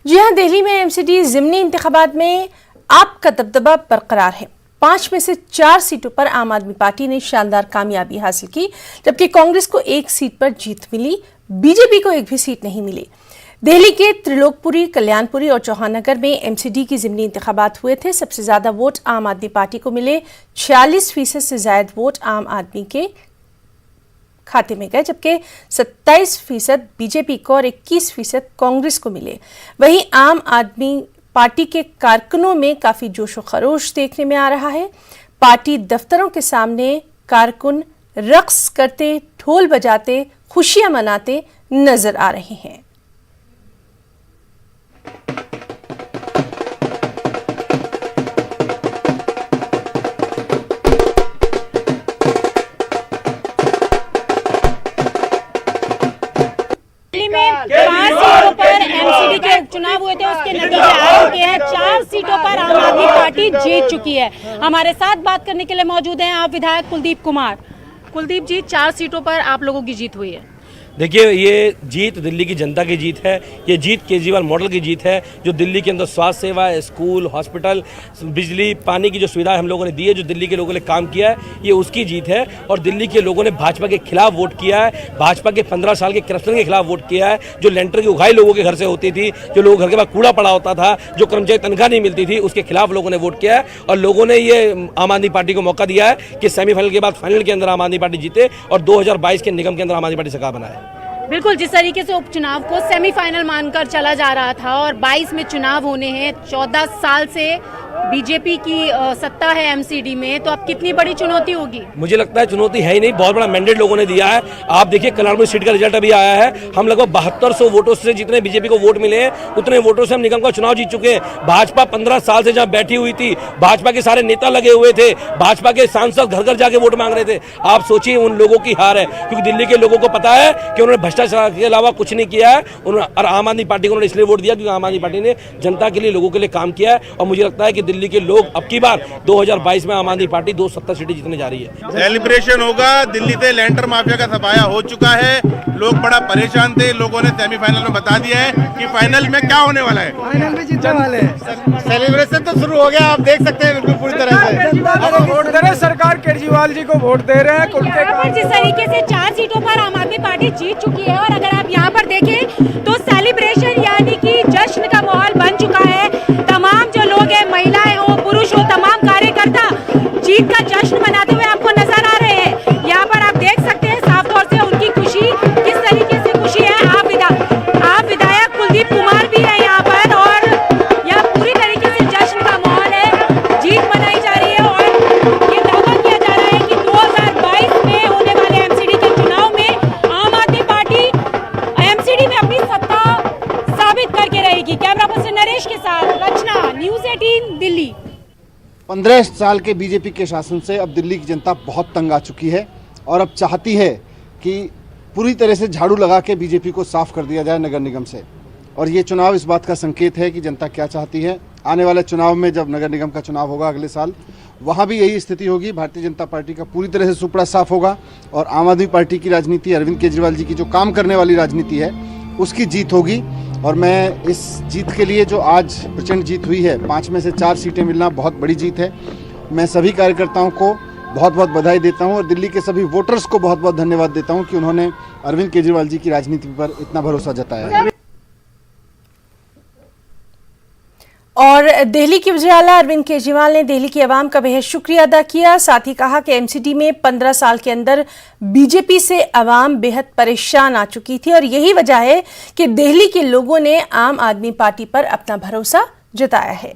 जी हां, दिल्ली में एमसीडी ज़िमनी इंतखाबात में आप का दबदबा बरकरार है। 5 में से 4 सीटों पर आम आदमी पार्टी ने शानदार कामयाबी हासिल की, जबकि कांग्रेस को 1 सीट पर जीत मिली। बीजेपी को एक भी सीट नहीं मिली। दिल्ली के त्रिलोकपुरी, कल्याणपुरी और चौहाननगर में एमसीडी की ज़िमनी इंतखाबात हुए थे। सबसे ज्यादा वोट आम आदमी पार्टी को मिले। 46% से ज्यादा वोट आम आदमी के खाते में गए, जबकि 27% बीजेपी को और 21% कांग्रेस को मिले। वहीं आम आदमी पार्टी के कारकुनों में काफी जोशो खरोश देखने में आ रहा है। पार्टी दफ्तरों के सामने कारकुन रक्स करते, ढोल बजाते, खुशियां मनाते नजर आ रहे हैं। एमसीडी के उपचुनाव हुए थे, उसके नतीजे आ चुके हैं। 4 सीटों पर आम आदमी पार्टी जीत चुकी है। हमारे साथ बात करने के लिए मौजूद हैं आप विधायक कुलदीप कुमार। कुलदीप जी, 4 सीटों पर आप लोगों की जीत हुई है। देखिए, ये जीत दिल्ली की जनता की जीत है। ये जीत केजरीवाल मॉडल की जीत है, जो दिल्ली के अंदर स्वास्थ्य सेवा, स्कूल, हॉस्पिटल, बिजली, पानी की जो सुविधा हम लोगों ने दी है, जो दिल्ली के लोगों ने काम किया है, ये उसकी जीत है। और दिल्ली के लोगों ने भाजपा के खिलाफ वोट किया है। भाजपा के 15 साल के करप्शन के खिलाफ वोट किया है। जो लेंटर की उगाई लोगों के घर से होती थी, जो लोगों के घर के पास कूड़ा पड़ा होता था, जो कर्मचारी तनख्वाह नहीं मिलती थी, उसके खिलाफ लोगों ने वोट किया है। और लोगों ने ये आम आदमी पार्टी को मौका दिया है कि सेमीफाइनल के बाद फाइनल के अंदर आम आदमी पार्टी जीते और 2022 के निगम के अंदर आम आदमी पार्टी सरकार बनाए। बिल्कुल, जिस तरीके से उपचुनाव को सेमीफाइनल मानकर चला जा रहा था और 22 में चुनाव होने हैं, 14 साल से बीजेपी की सत्ता है एमसीडी में, तो अब कितनी बड़ी चुनौती होगी? मुझे लगता है चुनौती है ही नहीं, बहुत बड़ा मैंडेट लोगों ने दिया है। आप देखिए, कल्याणपुर सीट का रिजल्ट अभी आया है। हम लगभग 7200 वोटों से, जितने बीजेपी को वोट मिले हैं, उतने वोटों से हम निगम का चुनाव जीत चुके हैं। भाजपा 15 साल से जहां बैठी हुई थी, भाजपा के सारे नेता लगे हुए थे, भाजपा के सांसद घर घर जाके वोट मांग रहे थे। आप सोचिए, उन लोगों की हार है, क्योंकि दिल्ली के लोगों को पता है कि उन्होंने भ्रष्टाचार के अलावा कुछ नहीं किया है। और आम आदमी पार्टी को उन्होंने इसलिए वोट दिया क्योंकि आम आदमी पार्टी ने जनता के लिए, लोगों के लिए काम किया है। और मुझे लगता है कि दिल्ली के लोग अब की बार 2022 में आम आदमी पार्टी 270 सीटें जीतने जा रही है। सेलिब्रेशन होगा। दिल्ली से लेंटर माफिया का सफाया हो चुका है। लोग बड़ा परेशान थे। लोगों ने सेमीफाइनल में बता दिया है कि फाइनल में क्या होने वाला है। फाइनल में जीतने वाले हैं। सेलिब्रेशन तो शुरू हो गया, आप देख सकते हैं बिल्कुल पूरी तरह से। वोट दे रहे, सरकार केजरीवाल जी को वोट दे रहे हैं। जिस तरीके से 4 सीटों पर आम आदमी पार्टी जीत चुकी है, और अगर आप यहाँ पर देखें तो सेलिब्रेशन यानी कि जश्न का माहौल बन चुका है। तमाम जो लोग हैं, महिलाएं हो, पुरुष हो, तमाम कार्यकर्ता जीत का जश्न मनाते हुए आपको नजर आ रहे हैं। यहाँ पर आप देख सकते हैं साफ तौर से उनकी खुशी, किस तरीके से खुशी है। आप विधायक कुलदीप कुमार भी है यहाँ पर, और यह पूरी तरीके से जश्न का माहौल है। जीत मनाई जा रही है और ये दावा किया जा रहा है कि 2022 में होने वाले एमसीडी के चुनाव में आम आदमी पार्टी एमसीडी में अपनी सत्ता साबित करके रहेगी। कैमरा पर्सन नरेश के साथ रचना, न्यूज़ 18 दिल्ली। 15 साल के बीजेपी के शासन से अब दिल्ली की जनता बहुत तंग आ चुकी है और अब चाहती है कि पूरी तरह से झाड़ू लगा के बीजेपी को साफ कर दिया जाए नगर निगम से। और ये चुनाव इस बात का संकेत है कि जनता क्या चाहती है। आने वाले चुनाव में जब नगर निगम का चुनाव होगा अगले साल, वहाँ भी यही स्थिति होगी। भारतीय जनता पार्टी का पूरी तरह से सुपड़ा साफ होगा और आम आदमी पार्टी की राजनीति, अरविंद केजरीवाल जी की जो काम करने वाली राजनीति है, उसकी जीत होगी। और मैं इस जीत के लिए, जो आज प्रचंड जीत हुई है, 5 में से 4 सीटें मिलना बहुत बड़ी जीत है। मैं सभी कार्यकर्ताओं को बहुत बहुत बधाई देता हूं और दिल्ली के सभी वोटर्स को बहुत बहुत धन्यवाद देता हूं कि उन्होंने अरविंद केजरीवाल जी की राजनीति पर इतना भरोसा जताया है। और दिल्ली की वज़ीर-ए-आला अरविंद केजरीवाल ने दिल्ली की आवाम का बेहद शुक्रिया अदा किया। साथ ही कहा कि एमसीडी में 15 साल के अंदर बीजेपी से आवाम बेहद परेशान आ चुकी थी और यही वजह है कि दिल्ली के लोगों ने आम आदमी पार्टी पर अपना भरोसा जताया है।